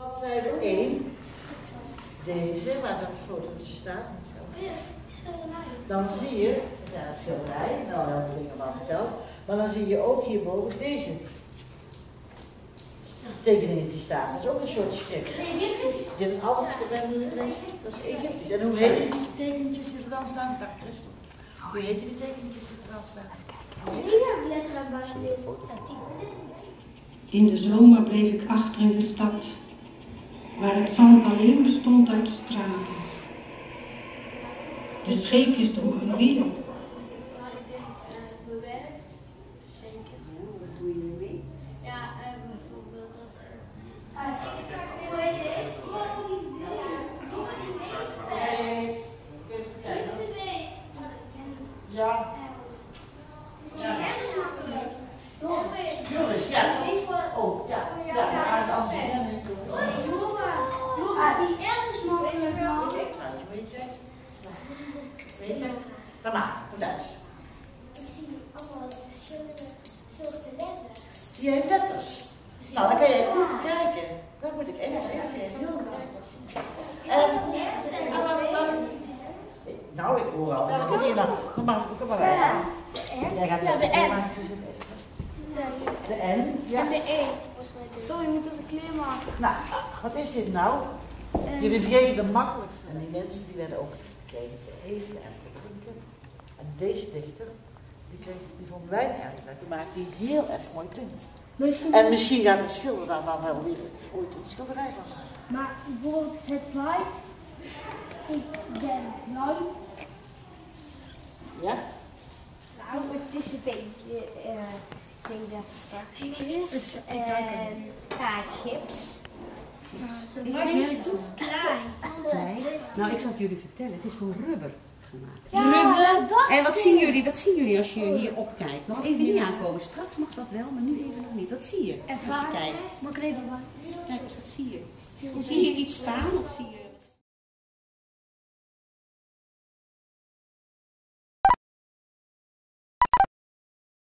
bladzijde 1, deze, waar dat fotootje staat. Dan zie je, ja, het schilderij, nou heel veel dingen van verteld, maar dan zie je ook hierboven deze tekeningen die staan. Dat is ook een soort schrift. Dit is altijd dat is Egyptisch. En hoe heet die tekentjes die er dan staan? Dag Christel. Hoe heet die tekentjes die er dan staan? In de zomer bleef ik achter in de stad, waar het zand alleen bestond uit straten. De scheepjes droegen wielen. Bewerkt, zeker. Wat doe je ermee? Ja, bijvoorbeeld dat ze... Hoe heet het? Ja. Joris, ja. Oh, ja. Ja, dat is anders. Joris, die ergens mogelijk man. Weet je? Dan maar, vertel eens. Ik zie allemaal verschillende soorten letters. Zie jij letters? Nou, dan kan je goed kijken. Dan moet ik echt zeggen, heel goed zien. Nou, ik hoor al. Welke zie je dan? Kom maar bij. Jij gaat de N. De N, ja. En de E. Sorry, je moet onze kleur maken. Nou, wat is dit nou? Jullie vergeten de makkelijkste. En die mensen die werden ook gekregen te eten en te drinken. En deze dichter, die vonden wij erg leuk. Die maakt die heel erg mooi print. En misschien gaat de schilder daar dan wel weer ooit een schilderij van maken. Maar bijvoorbeeld het waait. Ik ben lui. Ja? Nou, het is een beetje, ik denk dat het straks is. En ja, gips. Ik merk het klei. Nou, ik zal het jullie vertellen. Het is van rubber gemaakt. Ja, rubber. En wat zien jullie als je hier opkijkt? Nog even niet aankomen. Straks mag dat wel, maar nu even nog niet. Wat zie je als je kijkt? Mag ik even wat? Kijk eens, wat zie je? Zie je iets staan of zie je...